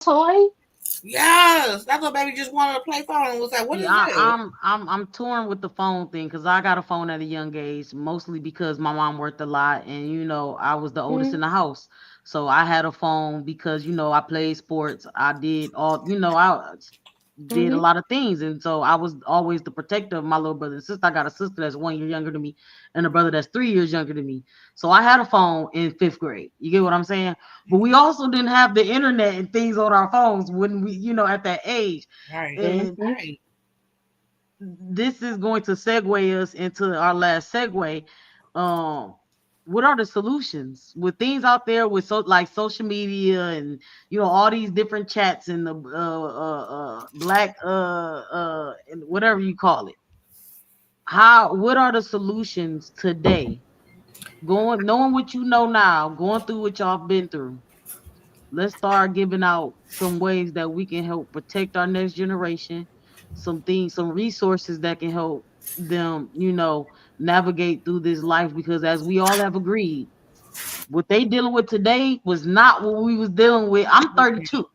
toy? Yes, that's what baby just wanted to play phone and was like, "What See, is this?" I'm torn with the phone thing because I got a phone at a young age, mostly because my mom worked a lot, and I was the oldest in Mm, the house, so I had a phone because I played sports, I did all, I did a mm-hmm. lot of things, and so I was always the protector of my little brother and sister. I got a sister that's 1 year younger than me, and a brother that's 3 years younger than me. So I had a phone in fifth grade. You get what I'm saying? But we also didn't have the internet and things on our phones when we, at that age. Right, And Mm-hmm. right. this is going to segue us into our last segue. Um, what are the solutions with things out there with like social media and all these different chats and the black and whatever you call it? What are the solutions today? Going knowing what you know now, going through what y'all been through. Let's start giving out some ways that we can help protect our next generation, some things, some resources that can help them, navigate through this life, because as we all have agreed, what they dealing with today was not what we was dealing with. I'm 32.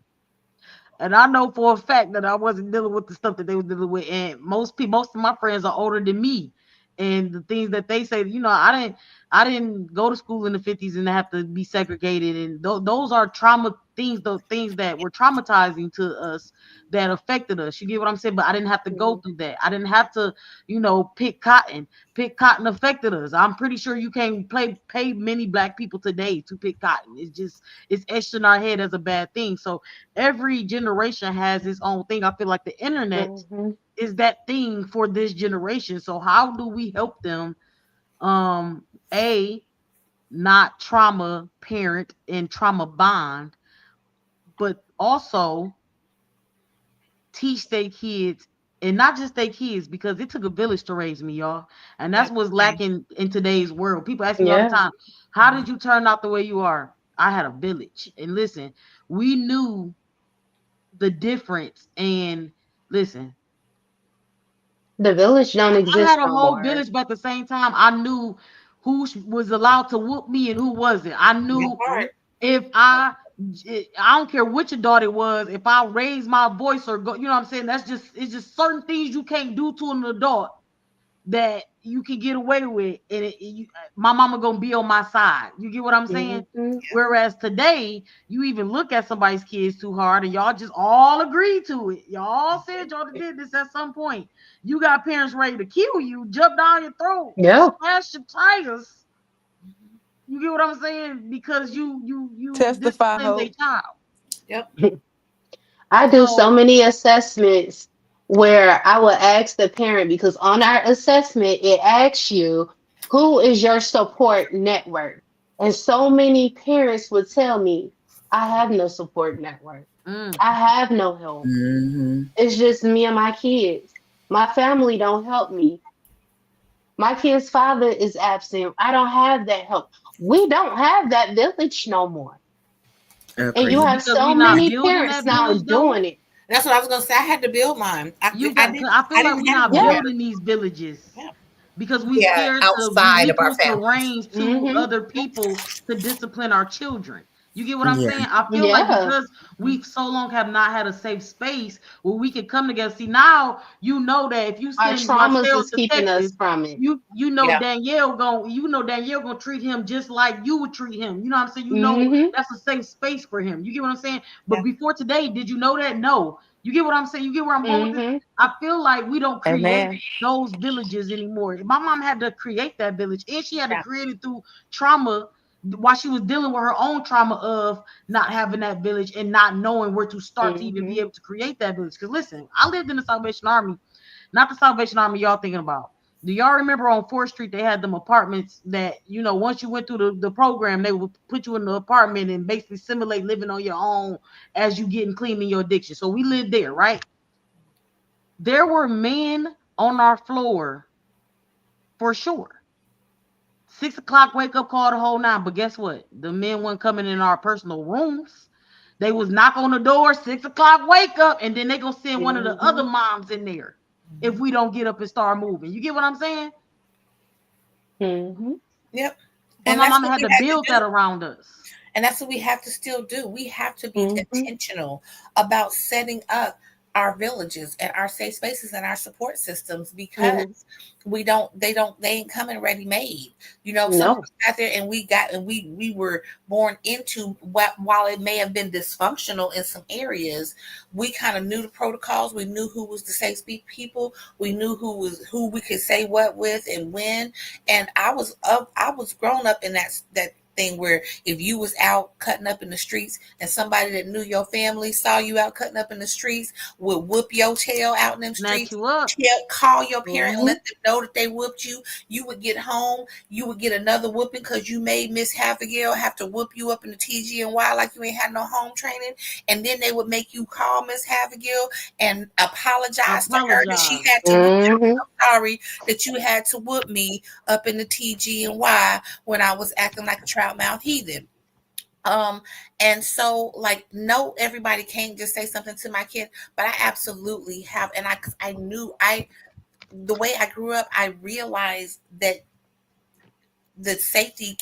And I know for a fact that I wasn't dealing with the stuff that they were dealing with. And most people, most of my friends are older than me. And the things that they say, I didn't go to school in the 50s and have to be segregated. And those are trauma things, those things that were traumatizing to us, that affected us. You get what I'm saying? But I didn't have to go through that. I didn't have to, pick cotton. Pick cotton affected us. I'm pretty sure you can't pay many black people today to pick cotton. It's etched in our head as a bad thing. So every generation has its own thing. I feel like the internet Mm-hmm. is that thing for this generation. So how do we help them um a not trauma parent and trauma bond, but also teach their kids, and not just their kids, because it took a village to raise me, y'all. And that's what's Definitely. lacking in today's world. People ask me all the Yeah. time, how did you turn out the way you are? I had a village. And listen, we knew the difference. And listen, The village don't I had exist a no whole more. village, but at the same time, I knew who was allowed to whoop me and who wasn't. I That knew part. if I don't care which adult it was, if I raise my voice or go, you know what I'm saying? It's just certain things you can't do to an adult that you can get away with, and my mama gonna be on my side. You get what I'm saying? Mm-hmm. Whereas today, you even look at somebody's kids too hard, and y'all just all agree to it. Y'all said y'all did this at some point. You got parents ready to kill you, jump down your throat, Yeah. slash your tires. You get what I'm saying? Because you Testify, disciplined a Hope. child. Yep. I do so So many assessments where I will ask the parent because on our assessment, it asks you, who is your support network? And so many parents would tell me, I have no support network. mm, I have no help. Hmm. It's just me and my kids. My family don't help me. My kid's father is absent. I don't have that help. We don't have that village no more. And you is it Agreed. have because so we not many building parents that now village though? doing it. That's what I was gonna say. I had to build mine. You got. I feel I like didn't we're have not Yeah. nowhere. building these villages Yeah. because we Yeah, scared to outside of our relinquish the families. reins to Hmm. other people to discipline our children. You get what I'm Yeah. saying? I feel like Yeah. because we so long have not had a safe space where we can come together. See, now you know that if you Our send traumas Marcel is to keeping us Texas, from it. Yeah. You know Danielle gonna treat him just like you would treat him. You know what I'm saying? You know Hmm. that's a safe space for him. You get what I'm saying? But Yeah. before today, did you know that? No. You get what I'm saying? You get where I'm going with this? Hmm. I feel like we don't create Amen. those villages anymore. My mom had to create that village, and she had to Yeah. create it through trauma while she was dealing with her own trauma of not having that village and not knowing where to start to even Hmm. be able to create that village. Because listen, I lived in the Salvation Army, not the Salvation Army y'all thinking about. Do y'all remember on 4th Street they had them apartments that, once you went through the program, they would put you in the apartment and basically simulate living on your own as you getting clean in your addiction. So we lived there, right? There were men on our floor for sure. 6 o'clock wake up call the whole nine. But guess what? The men weren't coming in our personal rooms. They was knock on the door, 6 o'clock wake up, and then they gonna send one of the other Hmm. moms in there if we don't get up and start moving. You get what I'm saying? Hmm. Yep. But And my that's mama what had we to had to build do. that around us. And that's what we have to still do. We have to be Mhm. intentional about setting up our villages and our safe spaces and our support systems, because Mhm. they ain't coming ready made. Some of No. us got there and we were born into what, while it may have been dysfunctional in some areas, we kind of knew the protocols. We knew who was the safe speak people. We knew who we could say what with and when. And I was grown up in that thing where if you was out cutting up in the streets and somebody that knew your family saw you out cutting up in the streets, would whoop your tail out in them Snatch streets, you up. call your parent and Mhm. let them know that they whooped you. You would get home, you would get another whooping because you made Miss Havergill have to whoop you up in the TG&Y like you ain't had no home training. And then they would make you call Miss Havergill and apologize to her that she Apologize. had to whoop you. Mhm. I'm sorry that you had to whoop me up in the TG&Y when I was acting like a trout mouth heathen. Um, and so like, no, everybody can't just say something to my kid, but I absolutely have. And I knew the way I grew up, I realized that the safety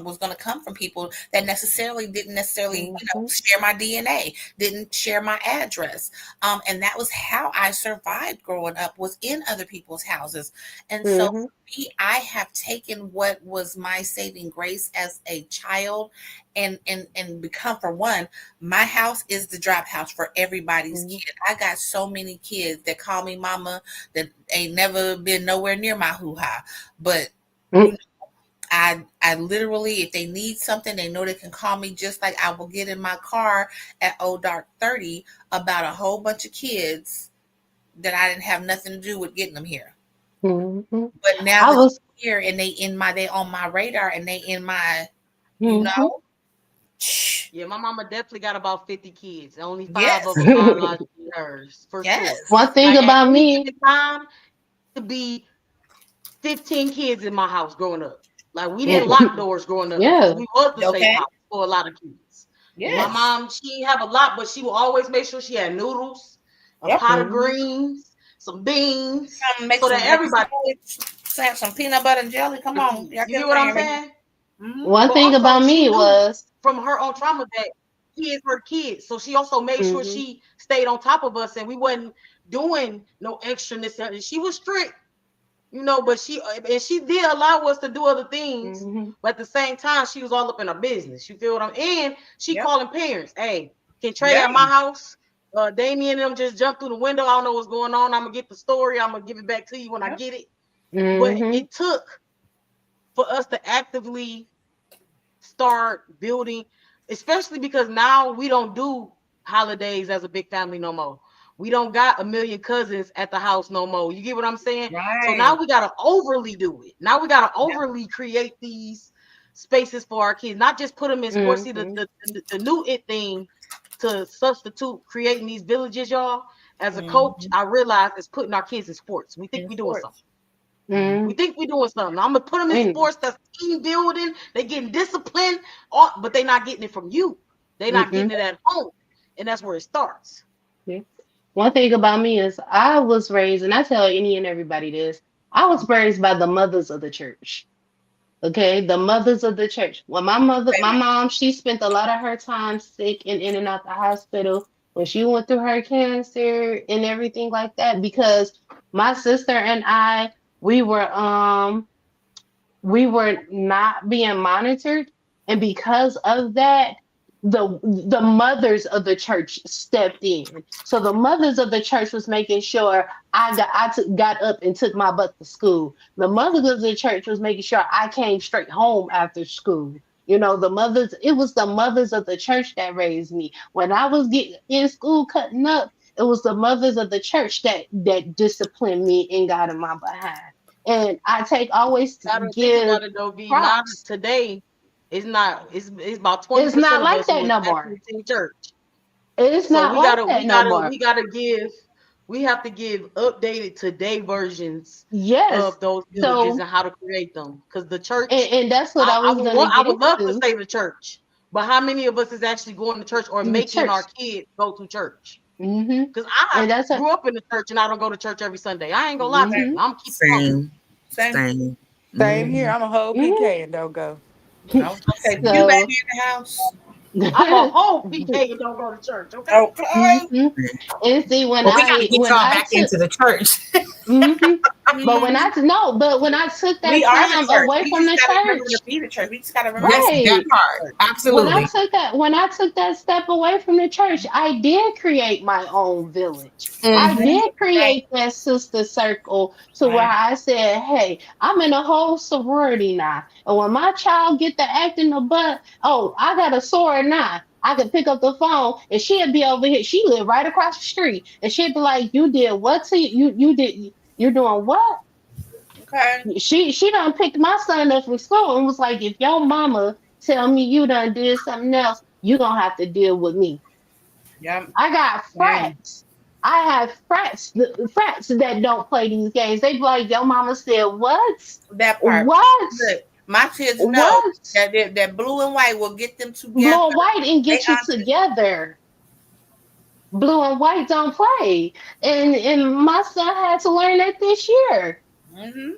was going to come from people that didn't necessarily Mhm. share my DNA, didn't share my address. And that was how I survived growing up, was in other people's houses. And so Mhm. for me, I have taken what was my saving grace as a child and become, for one, my house is the drop house for everybody's Mhm. kid. I got so many kids that call me mama that ain't never been nowhere near my hoo-ha, but you Mhm. I literally, if they need something, they know they can call me, just like I will get in my car at Old Dark 30 about a whole bunch of kids that I didn't have nothing to do with getting them here. Mhm. But now I that was. they're here and they on my radar and they in my, you Mhm. know, Yeah, my mama definitely got about 50 kids. Only 5 of yes, them biologically hers, for sure. yes, One thing Like at about any me. given time, to be 15 kids in my house growing up. Like we didn't Mm. lock doors growing up because Yeah. we was the safe okay, house for a lot of kids. My yes, mom, she didn't have a lot, but she would always make sure she had noodles, a yep. pot of Mhm. greens, some beans, Make so that some everybody, some peanut butter and jelly. Come on, y'all you get get what what I'm I'm saying? saying? One But thing also about she me knew was. from her own trauma that kids were kids. So she also made sure Mhm. she stayed on top of us and we wasn't doing no extraness. She was strict, but she did allow us to do other things. Mhm. But at the same time, she was all up in her business. You feel what I'm? And she Yep. calling parents, hey, can Trey Yeah. at my house? Damien and them just jumped through the window. I don't know what's going on. I'm gonna get the story. I'm gonna give it back to you when I Yep. get it. But Mhm. it took for us to actively start building, especially because now we don't do holidays as a big family no more. We don't got a million cousins at the house no more. You get what I'm saying? So Right. now we gotta overly do it. Now we gotta Yep. overly create these spaces for our kids, not just put them in sports. See Mhm. the new it thing to substitute creating these villages, y'all. As a coach, Mhm. I realize is putting our kids in sports. We think In we're doing something. sports. We Mhm. think we're doing something. I'm gonna put them in And. sports that's team building. They getting disciplined, but they not getting it from you. They not getting Mhm. it at home, and that's where it starts. Yeah. One thing about me is I was raised, and I tell any and everybody this. I was raised by the mothers of the church. Okay, the mothers of the church. When my mom, she spent a lot of her time sick and in and out the hospital when she went through her cancer and everything like that. Because my sister and I, we were we were not being monitored, and because of that, the mothers of the church stepped in. So the mothers of the church was making sure got up and took my butt to school. The mothers of the church was making sure I came straight home after school. The mothers, it was the mothers of the church that raised me. When I was getting in school cutting up, it was the mothers of the church that disciplined me and got in my behind. And I take always to Gotta think give about it though, V. Not props. today. It's not. It's about It's 20% not of like us who that was no more. actually in church. It's So not we like gotta that we no gotta more. we gotta give. We have to give updated today versions Yes. of those villages So, and how to create them. Because the and, church, and that's what I was gonna I get would love to into. say the church, but how many of us is actually going to church or The making our church. kids go to church? Hmm. Because I And that's a. grew up in the church and I don't go to church every Sunday. I ain't gonna lie to you. Hmm. I'm keeping it Same. Same. Same here. Mhm. I'm a whole Hmm. PK and don't go. I was gonna say, you So baby in the house. I'm a whole PK and don't go to church. Okay. Okay. mhm. And see Well, we got to get when y'all I back took into the church. mhm. But when Mhm. I took We that are the time church. away We from just the gotta remember to church, be the church. We just gotta remember Yes, to be that right? the part. church. Absolutely. When I took that step away from the church, I did create my own village. I Hmm. did Right. create that sister circle to where Right. I said, "Hey, I'm in a whole sorority now, and when my child get the act in the butt, oh, I got a sword now. I could pick up the phone and she'd be over here. She lived right across the street, and she'd be like, "You did what to you? You did. You're doing what?" Okay. She done picked my son up from school and was like, if your mama tell me you done did something else, you gonna have to deal with me. Yeah. I got Dang. frats. I have frats that don't play these games. They be like, your mama said what? That part. What? Look, my kids know What? that that blue and white will get them together. Blue and white and They get you together. Blue and white don't play. And my son had to learn that this year. Mm-hmm.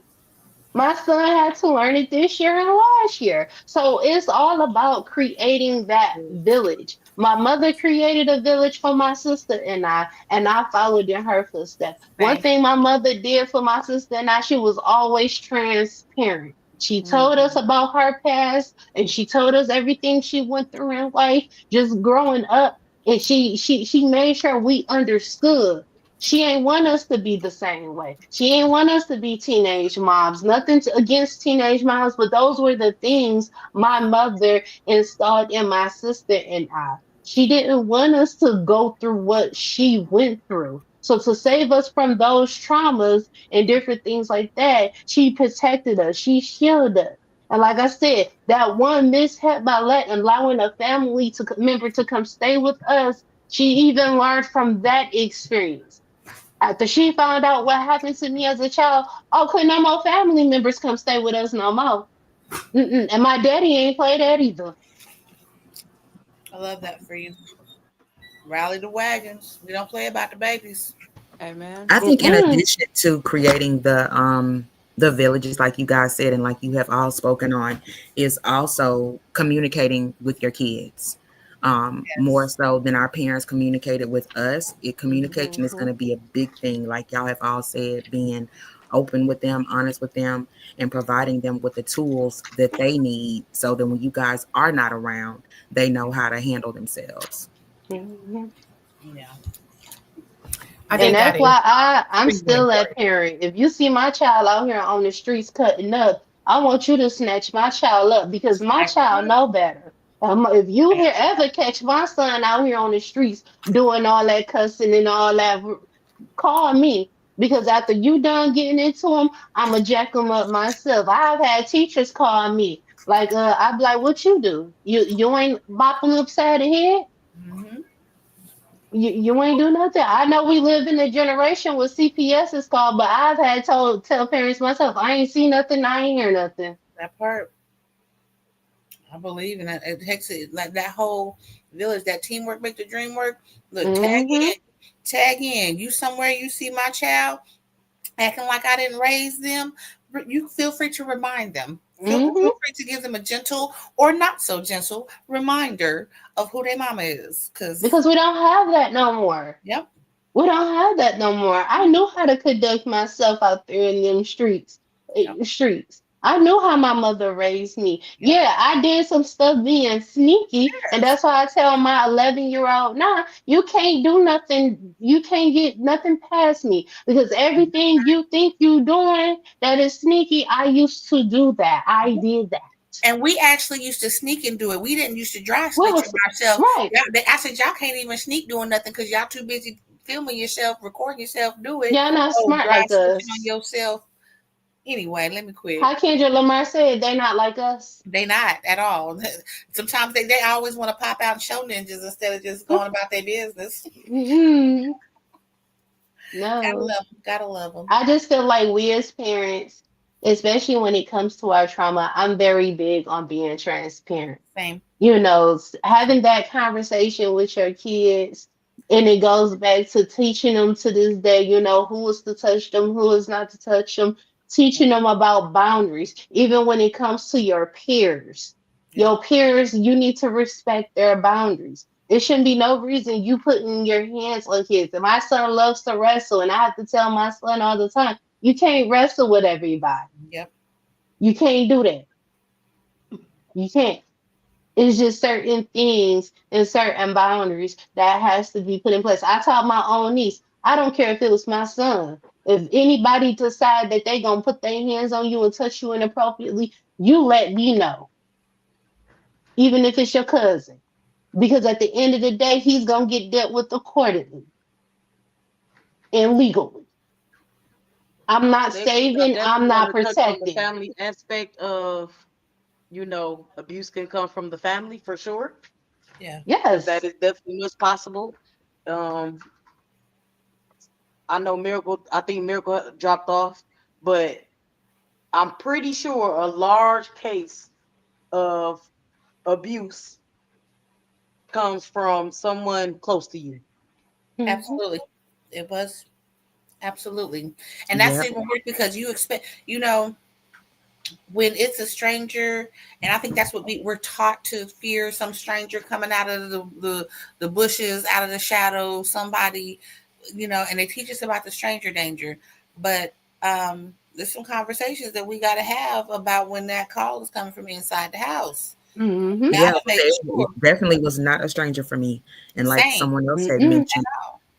My son had to learn it this year and last year. So it's all about creating that village. My mother created a village for my sister and I followed in her footsteps. One Same. thing my mother did for my sister and I, she was always transparent. She told us Mm-hmm. about her past and she told us everything she went through in life just growing up. And she made sure we understood. She ain't want us to be the same way. She ain't want us to be teenage moms. Nothing against teenage moms, but those were the things my mother installed in my sister and I. She didn't want us to go through what she went through. So to save us from those traumas and different things like that, she protected us. She shielded us. And like I said, that one mishap by allowing a family to member to come stay with us, she even learned from that experience. After she found out what happened to me as a child, oh, could no more family members come stay with us no more. Mm-mm. And my daddy ain't play that either. I love that for you. Rally the wagons. We don't play about the babies. Amen. I think in Mm-mm. addition to creating the villages like you guys said and like you have all spoken on is also communicating with your kids. More Yes. so than our parents communicated with us. Communication is going Mm-hmm. to be a big thing, like y'all have all said, being open with them, honest with them, and providing them with the tools that they need so that when you guys are not around, they know how to handle themselves. Mm-hmm. Yeah. I And think that's that is why I'm extremely still that important. parent. If you see my child out here on the streets cutting up, I want you to snatch my child up because my Like, child know better. If you hear ever catch my son out here on the streets doing all that cussing and all that, call me because after you done getting into him, I'ma jack him up myself. I've had teachers call me like, I be like, what you do? You ain't bopping upside the head. mm-hmm. You ain't do nothing. I know we live in a generation where CPS is called, but I've had told tell parents myself, I ain't see nothing, I ain't hear nothing. That part. I believe in that. It takes it like that whole village, that teamwork make the dream work. Look, Mm-hmm. tag in. You somewhere you see my child acting like I didn't raise them, you feel free to remind them. Feel Mm-hmm. free to give them a gentle or not so gentle reminder of who their mama is. Cause Because we don't have that no more. yep, We don't have that no more. I knew how to conduct myself out there in them streets. yep, Streets. I knew how my mother raised me. yep. Yeah, I did some stuff being sneaky, and Yes. that's why I tell my 11-year-old, nah, you can't do nothing. You can't get nothing past me because everything you think you doing that is sneaky, I used to do that. I did that. And we actually used to sneak and do it. We didn't used to dry What snitch was on ourselves. right? I said y'all can't even sneak doing nothing because y'all too busy filming yourself, recording yourself, do it. Y'all not Oh, smart dry like snitching on us. yourself. Anyway, let me quit. How Kendra Lamar said they not like us. They not at all. Sometimes they always want to pop out and show ninjas instead of just going about their business. Mhm. Gotta No. love them. Gotta love them. I just feel like we as parents, especially when it comes to our trauma, I'm very big on being transparent. Same. Having that conversation with your kids, and it goes back to teaching them to this day, who is to touch them, who is not to touch them, teaching them about boundaries, even when it comes to your peers. Your peers, you need to respect their boundaries. There shouldn't be no reason you putting your hands on kids. And my son loves to wrestle, and I have to tell my son all the time, you can't wrestle with everybody. Yep. You can't do that. You can't. It's just certain things and certain boundaries that has to be put in place. I taught my own niece. I don't care if it was my son. If anybody decide that they gonna put their hands on you and touch you inappropriately, you let me know. Even if it's your cousin. Because at the end of the day, he's gonna get dealt with accordingly and legally. I'm not I saving, I'm definitely not want to touch on the protecting. family aspect of, abuse can come from the family for sure. Yeah. That Yes. is definitely what's possible. Um, I know Miracle. I think Miracle dropped off, but I'm pretty sure a large case of abuse comes from someone close to you. Mhm. Absolutely. It was absolutely. And that's Yep. even worse because you expect, when it's a stranger, and I think that's what we're taught to fear, some stranger coming out of the bushes, out of the shadows, somebody, and they teach us about the stranger danger. But there's some conversations that we got to have about when that call is coming from inside the house. Mhm. Got Yeah, to make it sure. definitely was not a stranger for me. And like Same. someone else had Mm-mm. mentioned,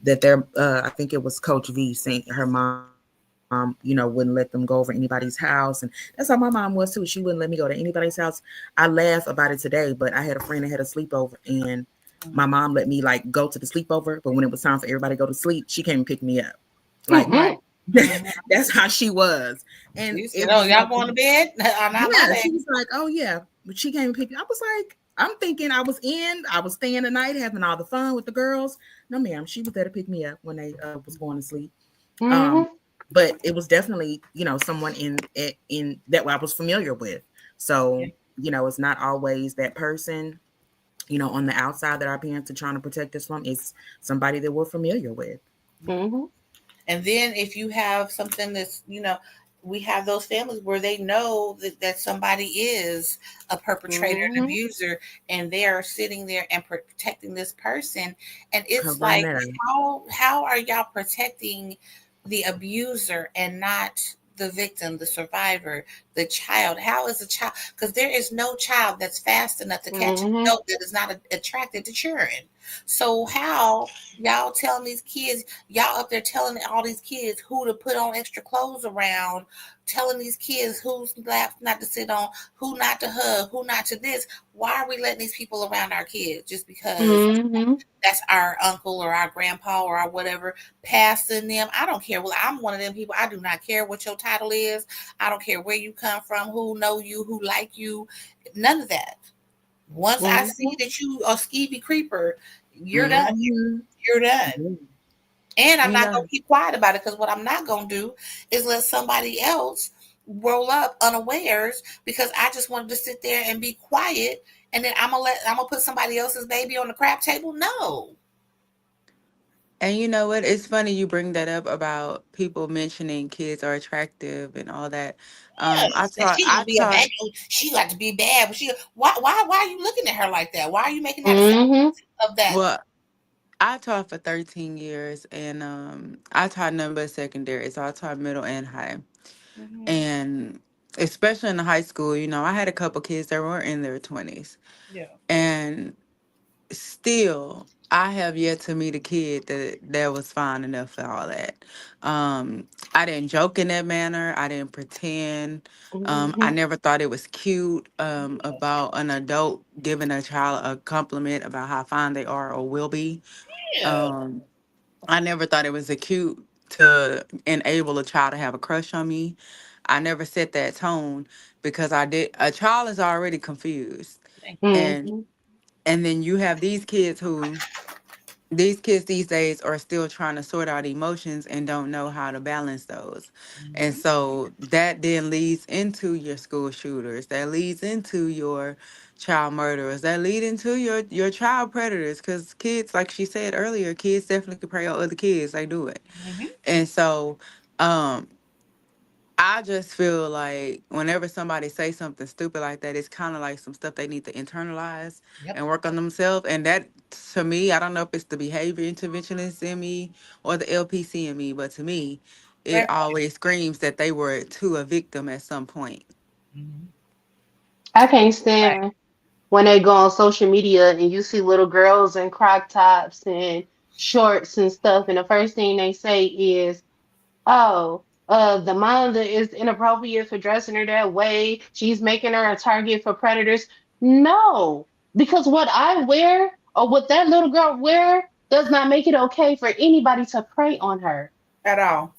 that I think it was Coach V saying her mom, wouldn't let them go over anybody's house. And that's how my mom was too. She wouldn't let me go to anybody's house. I laugh about it today, but I had a friend that had a sleepover, and my mom let me like go to the sleepover. But when it was time for everybody to go to sleep, she came and picked me up. Like Mm-mm. Right. Mhm. that's how she was. And You said, it "Oh, was y'all like, going to bed? Not my yeah, she baby." was like, oh yeah. But she came and picked me. I was like, I'm thinking I was staying the night, having all the fun with the girls. No, ma'am, she was there to pick me up when they was going to sleep. Um, Mhm. but it was definitely, someone in that I was familiar with. So, Yeah. it's not always that person, on the outside that our parents are trying to protect us from. It's somebody that we're familiar with. Mhm. And then if you have something that's, we have those families where they know that somebody is a perpetrator, an Mhm. abuser, and they are sitting there and protecting this person. And it's Covering like, that up. how are y'all protecting the abuser and not the victim, the survivor, the child? How is a child? Because there is no child that's fast enough to catch an Mhm. adult that is not attracted to children. So how y'all telling these kids, y'all up there telling all these kids who to put on extra clothes around, telling these kids who's lap not to sit on, who not to hug, who not to this. Why are we letting these people around our kids just because Mhm. that's our uncle or our grandpa or our whatever passing them? I don't care. Well, I'm one of them people. I do not care what your title is. I don't care where you come from, who know you, who like you, none of that. Once I see Mhm. that you a skeevy creeper, you're done. Mhm. You're done. Yeah. And I'm You not know, gonna keep quiet about it, because what I'm not gonna do is let somebody else roll up unawares because I just wanted to sit there and be quiet, and then I'm gonna put somebody else's baby on the crap table. No. and you know what? It's funny you bring that up about people mentioning kids are attractive and all that. I Yes. And taught, she I gonna be a taught, bad. She got to be bad, but why are you looking at her like that? Why are you making that Mhm. assessment of that? well, I taught for 13 years, and I taught none but secondary, so I taught middle and high. Mhm. And especially in the high school, I had a couple kids that were in their 20s. Yeah. And still, I have yet to meet a kid that was fine enough for all that. I didn't joke in that manner. I didn't pretend. I Mhm. never thought it was cute about an adult giving a child a compliment about how fine they are or will be. Yeah. Um, I never thought it was a cute to enable a child to have a crush on me. I never set that tone because I did. A child is already confused, Thank you. and Mhm. and then you have these kids these days are still trying to sort out emotions and don't know how to balance those. And Mhm. so that then leads into your school shooters, that leads into your child murderers, that lead into your child predators, because kids, like she said earlier, kids definitely can prey on other kids. They do it. Mhm. And so um I just feel like whenever somebody say something stupid like that, it's kind of like some stuff they need to internalize Yep. and work on themselves. And that, to me, I don't know if it's the behavior interventionist in me or the LPC in me, but to me, it Right. always screams that they were to a victim at some point. Mhm. I can't Right. stand when they go on social media and you see little girls in crop tops and shorts and stuff, and the first thing they say is, "Oh, the mother is inappropriate for dressing her that way. She's making her a target for predators." No, because what I wear or what that little girl wear does not make it okay for anybody to prey on her. At all.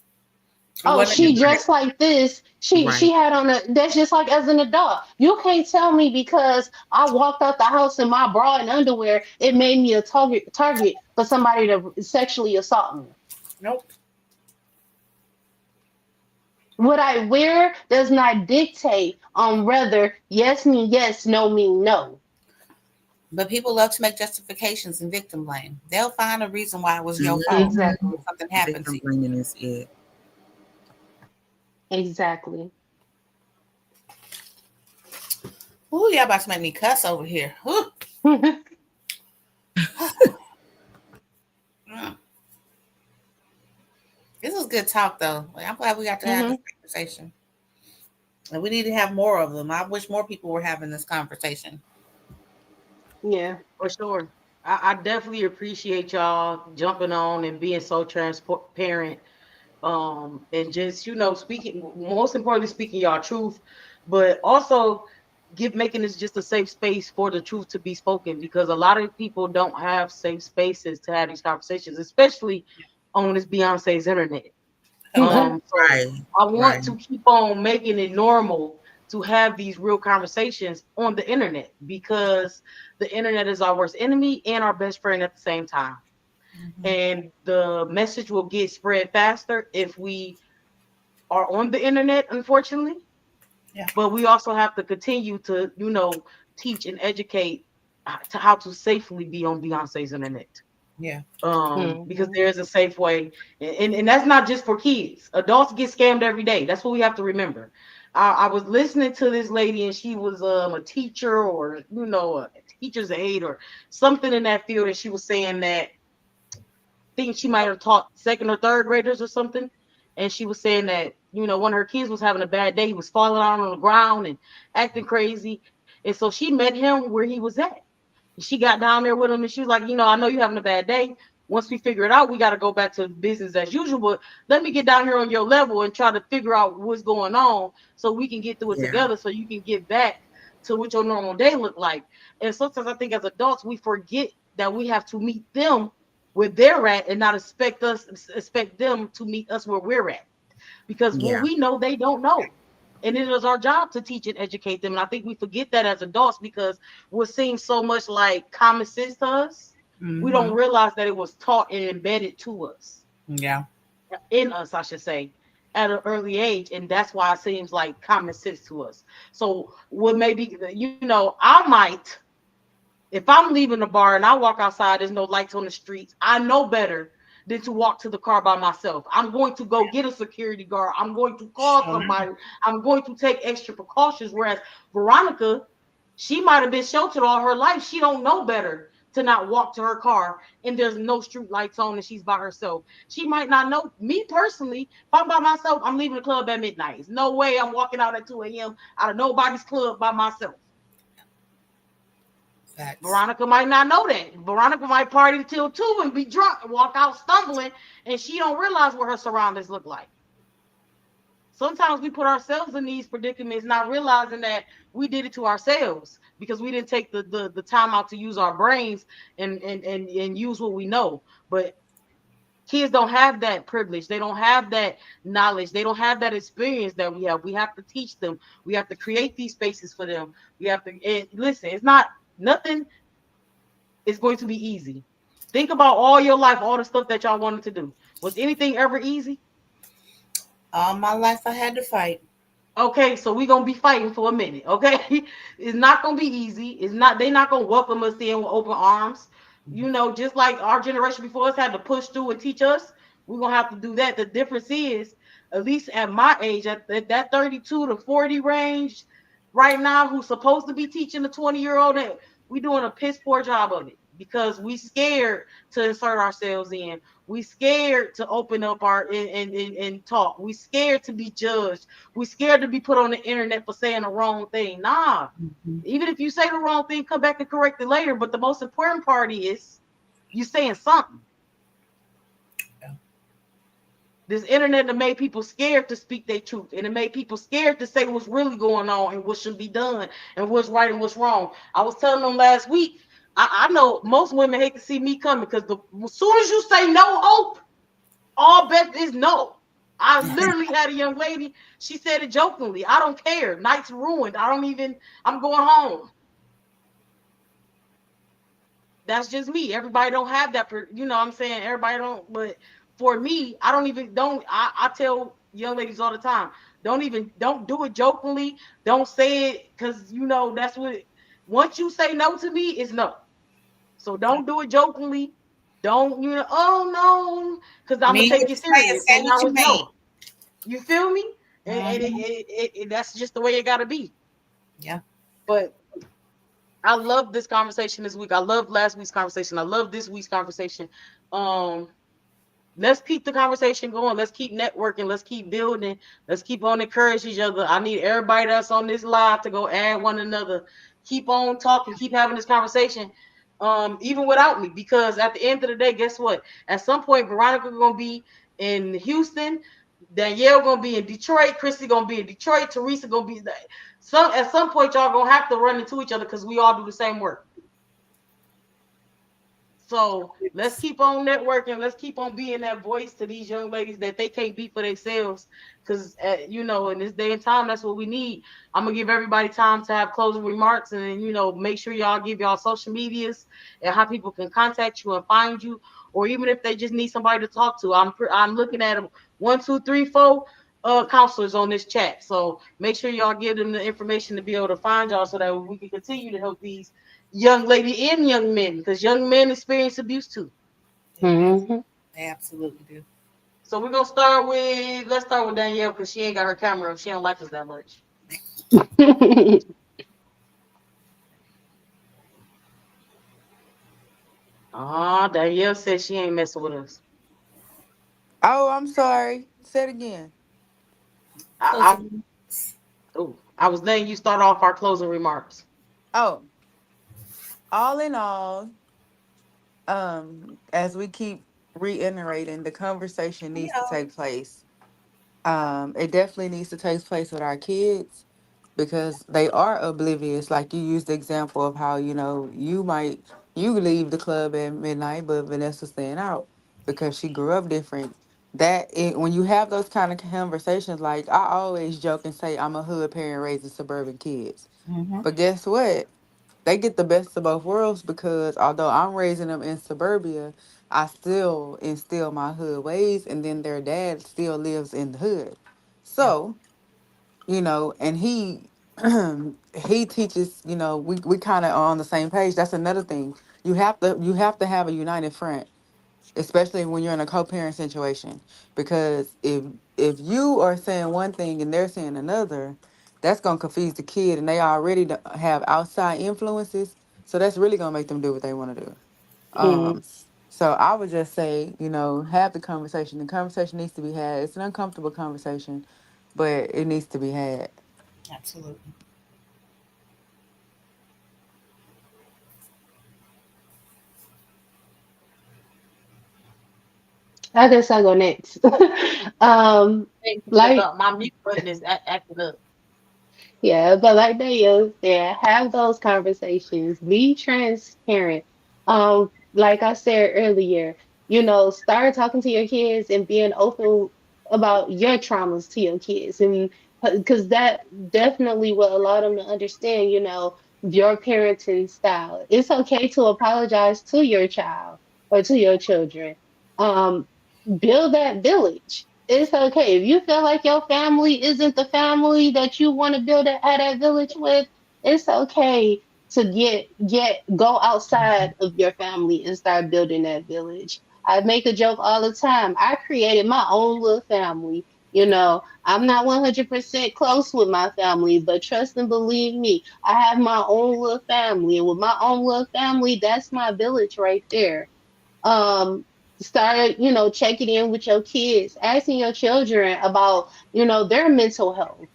It Oh, wasn't. she Right. dressed like this. She Right. had on a that's just like as an adult. You can't tell me because I walked out the house in my bra and underwear, it made me a target for somebody to sexually assault me. Nope. What I wear does not dictate on whether yes mean yes, no mean no. But people love to make justifications and victim blame. They'll find a reason why it was your fault. Exactly. Mhm. Something happened to Victim you. blaming is it. Exactly. Ooh, y'all about to make me cuss over here. Ooh. Mm. This was good talk though. Like, I'm glad we got to have this Hmm. conversation. And we need to have more of them. I wish more people were having this conversation. Yeah. For sure. I definitely appreciate y'all jumping on and being so transparent. And just, speaking, most importantly, speaking y'all truth, but also making this just a safe space for the truth to be spoken, because a lot of people don't have safe spaces to have these conversations, especially on this Beyonce's internet. Hello. So Right. I want Right. to keep on making it normal to have these real conversations on the internet, because the internet is our worst enemy and our best friend at the same time. Mhm. And the message will get spread faster if we are on the internet, unfortunately. Yeah. But we also have to continue to, teach and educate to how to safely be on Beyonce's internet. Yeah. Because Hmm. there is a safe way, and that's not just for kids. Adults get scammed every day. That's what we have to remember. I was listening to this lady, and she was a teacher, or a teacher's aide or something in that field, and she was saying that think she might have taught second or third graders or something. And she was saying that, one of her kids was having a bad day. He was falling out on the ground and acting crazy. And so she met him where he was at. She got down there with him, and she was like, I know you're having a bad day. Once we figure it out, we got to go back to business as usual. But let me get down here on your level and try to figure out what's going on so we can get through it Yeah. together, so you can get back to what your normal day look like. And sometimes I think as adults, we forget that we have to meet them where they're at and not expect them to meet us where we're at, because what Yeah. we know they don't know, and it is our job to teach and educate them. And I think we forget that as adults, because what seems so much like common sense to us, we Hmm. don't realize that it was taught and embedded to us, Yeah. in us, I should say, at an early age. And that's why it seems like common sense to us. So what maybe, I might, if I'm leaving the bar and I walk outside, there's no lights on the streets, I know better than to walk to the car by myself. I'm going to go get a security guard. I'm going to call Sure. somebody. I'm going to take extra precautions. Whereas Veronica, she might have been sheltered all her life. She don't know better to not walk to her car and there's no street lights on and she's by herself. She might not know. Me personally, if I'm by myself, I'm leaving the club at midnight. There's no way I'm walking out at 2 a.m. out of nobody's club by myself. Facts. Veronica might not know that. Veronica might party till 2 and be drunk and walk out stumbling, and she don't realize what her surroundings look like. Sometimes we put ourselves in these predicaments, not realizing that we did it to ourselves because we didn't take the time out to use our brains and use what we know. But kids don't have that privilege. They don't have that knowledge. They don't have that experience that we have. We have to teach them. We have to create these spaces for them. We have to listen. It's not nothing is going to be easy. Think about all your life, all the stuff that y'all wanted to do. Was anything ever easy? All my life I had to fight. Okay, so we're gonna be fighting for a minute. Okay, it's not gonna be easy. It's not. They're not gonna welcome us in with open arms. Just like our generation before us had to push through and teach us, we're gonna have to do that. The difference is at least at my age, at that 32 to 40 range right now, who's supposed to be teaching the 20-year-old, that we doing a piss poor job of it because we scared to insert ourselves in. We scared to open up our and talk. We scared to be judged. We scared to be put on the internet for saying the wrong thing. Nah, even if you say the wrong thing, come back and correct it later. But the most important part is you saying something. This internet that made people scared to speak their truth, and it made people scared to say what's really going on and what should be done and what's right and what's wrong. I was telling them last week, I know most women hate to see me coming because as soon as you say no hope, all bet is no. I literally had a young lady, she said it jokingly, I don't care. Night's ruined. I'm going home. That's just me. Everybody don't have that, you know what I'm saying? Everybody don't, but for me, I tell young ladies all the time, don't do it jokingly. Don't say it because you know that's what, once you say no to me, it's no. So don't do it jokingly. Don't, you know, oh no, because I'm gonna take it serious. Say And what now you it's mean. no. You feel me? And that's just the way it gotta be. Yeah. But I love this conversation this week. I love last week's conversation. I love this week's conversation. Let's keep the conversation going. Let's keep networking. Let's keep building. Let's keep on encouraging each other. I need everybody that's on this live to go add one another. Keep on talking. Keep having this conversation, even without me. Because at the end of the day, guess what? At some point, Veronica gonna be in Houston. Danielle gonna be in Detroit. Chrissy gonna be in Detroit. Teresa gonna be there. At some point, y'all gonna have to run into each other because we all do the same work. So let's keep on networking. Let's keep on being that voice to these young ladies that they can't be for themselves. Because, you know, in this day and time, that's what we need. I'm going to give everybody time to have closing remarks. And then, you know, make sure y'all give y'all social medias and how people can contact you and find you. Or even if they just need somebody to talk to. I'm looking at them 1, 2, 3, 4 counselors on this chat. So make sure y'all give them the information to be able to find y'all so that we can continue to help these young lady and young men, because young men experience abuse too. Mm-hmm. They absolutely do. So let's start with Danielle because she ain't got her camera up. She don't like us that much. Danielle said she ain't messing with us. Oh, I'm sorry. Say it again. I was letting you start off our closing remarks. Oh, all in all, as we keep reiterating, the conversation needs to take place. It definitely needs to take place with our kids because they are oblivious. Like you used the example of how, you know, you leave the club at midnight, but Vanessa's staying out because she grew up different. When you have those kind of conversations, like I always joke and say, I'm a hood parent raising suburban kids. Mm-hmm. But guess what? They get the best of both worlds because although I'm raising them in suburbia, I still instill my hood ways, and then their dad still lives in the hood. So, you know, and he he teaches, you know, we kind of are on the same page. That's another thing. You have to have a united front, especially when you're in a co-parent situation, because if you are saying one thing and they're saying another, that's going to confuse the kid, and they already have outside influences, so that's really going to make them do what they want to do. Mm. um so I would just say, you know, have the conversation needs to be had. It's an uncomfortable conversation, but it needs to be had. Absolutely. I guess I'll go next. Like My mute button is acting up. Yeah, but like Danielle said, have those conversations, be transparent. Like I said earlier, start talking to your kids and being open about your traumas to your kids, and because that definitely will allow them to understand, your parenting style. It's okay to apologize to your child or to your children. Um, Build that village. It's okay. If you feel like your family isn't the family that you want to build that village with, it's okay to go outside of your family and start building that village. I make a joke all the time. I created my own little family I'm not 100% close with my family, but trust and believe me, I have my own little family. And with my own little family, that's my village right there. um Start checking in with your kids, asking your children about their mental health.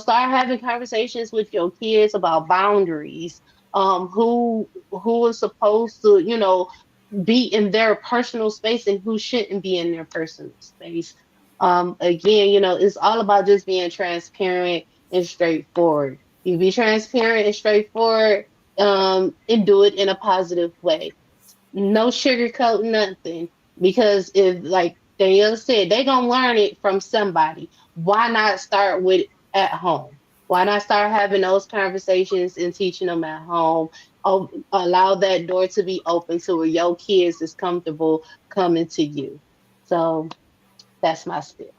Start having conversations with your kids about boundaries, who is supposed to be in their personal space and who shouldn't be in their personal space. Again, it's all about just being transparent and straightforward. You be transparent and straightforward, and do it in a positive way. No sugarcoat nothing. Because if, like Danielle said, they gonna learn it from somebody. Why not start with at home? Why not start having those conversations and teaching them at home? Allow that door to be open to where your kids is comfortable coming to you. So that's my spiel.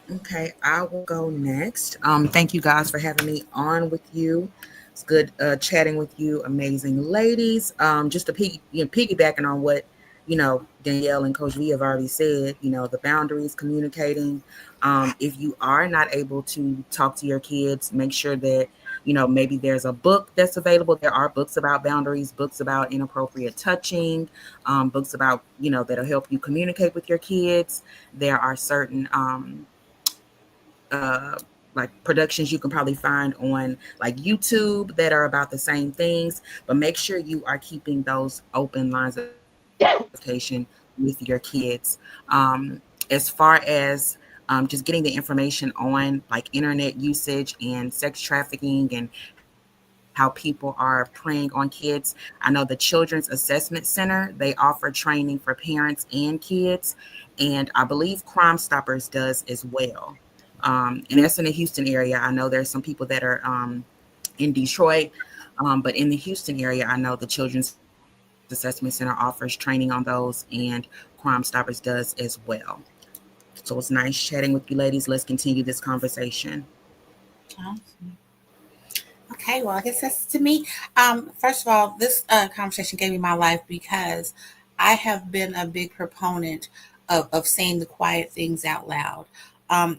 Okay, I will go next. Thank you guys for having me on with you. It's good chatting with you, amazing ladies. Just to piggybacking on what Danielle and Coach V have already said. The boundaries, communicating. If you are not able to talk to your kids, make sure that maybe there's a book that's available. There are books about boundaries, books about inappropriate touching, books about that'll help you communicate with your kids. There are certain uh, like productions you can probably find on like YouTube that are about the same things, but make sure you are keeping those open lines of communication with your kids. As far as just getting the information on like internet usage and sex trafficking and how people are preying on kids. I know the Children's Assessment Center, they offer training for parents and kids. And I believe Crime Stoppers does as well. And that's in the Houston area. I know there's some people that are in Detroit, but in the Houston area, I know the Children's Assessment Center offers training on those, and Crime Stoppers does as well. So it's nice chatting with you ladies. Let's continue this conversation. Awesome. Okay, well, I guess that's to me. First of all, this conversation gave me my life because I have been a big proponent of saying the quiet things out loud.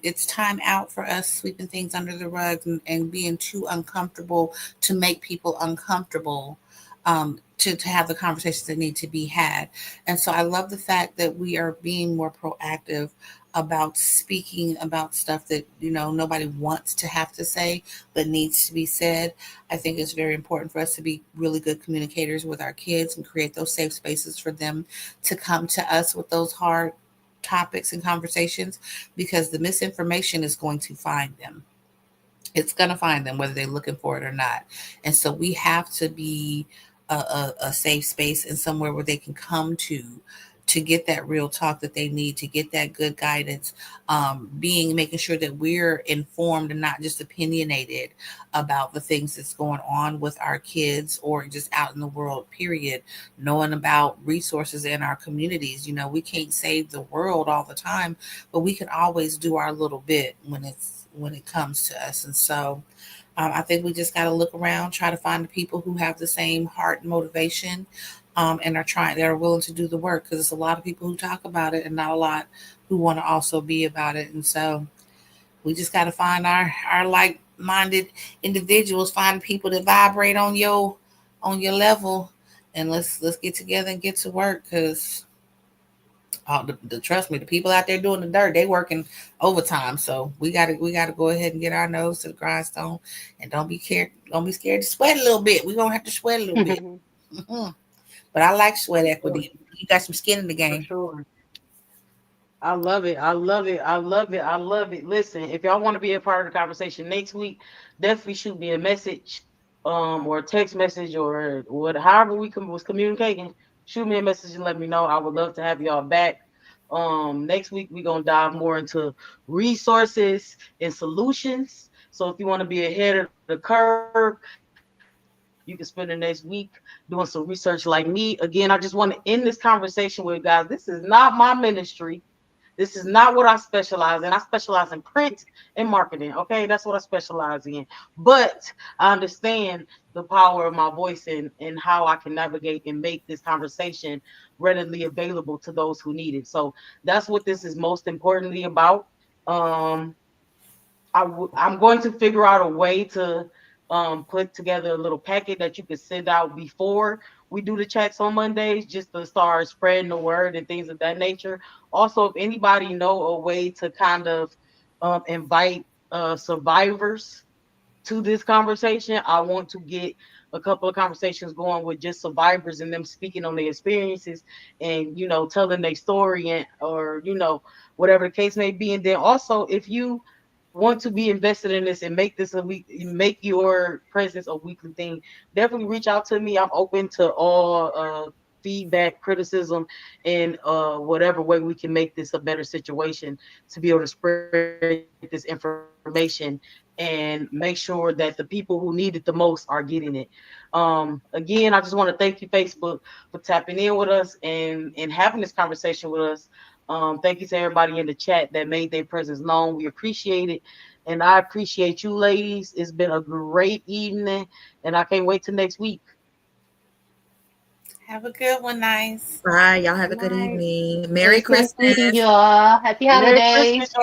It's time out for us sweeping things under the rug and being too uncomfortable to make people uncomfortable. To have the conversations that need to be had. And so I love the fact that we are being more proactive about speaking about stuff that nobody wants to have to say but needs to be said. I think it's very important for us to be really good communicators with our kids and create those safe spaces for them to come to us with those hard topics and conversations, because the misinformation is going to find them. It's going to find them whether they're looking for it or not. And so we have to be a safe space and somewhere where they can come to get that real talk that they need, to get that good guidance, being making sure that we're informed and not just opinionated about the things that's going on with our kids or just out in the world, period. Knowing about resources in our communities. We can't save the world all the time, but we can always do our little bit when it comes to us. And so I think we just got to look around, try to find the people who have the same heart and motivation, and they're willing to do the work, because there's a lot of people who talk about it and not a lot who want to also be about it. And so we just got to find our like-minded individuals, find people that vibrate on your level, and let's get together and get to work, because trust me, the people out there doing the dirt, they working overtime. So we gotta go ahead and get our nose to the grindstone, and don't be scared to sweat a little bit. We're gonna have to sweat a little bit. Mhm. But I like sweat equity. You got some skin in the For game. sure. I love it. I love it. I love it. I love it. Listen, if y'all want to be a part of the conversation next week, definitely shoot me a message, or a text message, or what, however was communicating. Shoot me a message and let me know. I would love to have y'all back. Next week we're gonna dive more into resources and solutions. So if you want to be ahead of the curve, you can spend the next week doing some research like me. Again, I just want to end this conversation with, guys, this is not my ministry. This is not what I specialize in. I specialize in print and marketing. Okay, that's what I specialize in. But I understand the the power of my voice and how I can navigate and make this conversation readily available to those who need it. So that's what this is most importantly about. I'm going to figure out a way to put together a little packet that you can send out before we do the chats on Mondays, just to start spreading the word and things of that nature. Also, if anybody know a way to kind of invite survivors to this conversation, I want to get a couple of conversations going with just survivors and them speaking on their experiences and, you know, telling their story and, or, you know, whatever the case may be. And then also, if you want to be invested in this and make this a week, make your presence a weekly thing, definitely reach out to me. I'm open to all feedback, criticism, and whatever way we can make this a better situation to be able to spread this information and make sure that the people who need it the most are getting it. Again, I just want to thank you, Facebook, for tapping in with us and having this conversation with us. Thank you to everybody in the chat that made their presence known. We appreciate it. And I appreciate you, ladies. It's been a great evening, and I can't wait till next week. Have a good one, Nice. Bye. Y'all have a good evening. Merry Christmas. Meeting y'all. Happy holidays.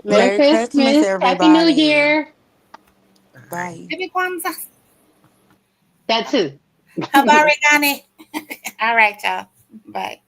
Merry Merry Christmas, Christmas. Happy New everybody. Year. Bye. Happy Kwanzaa. That too. Habari gani. All right, y'all. Bye.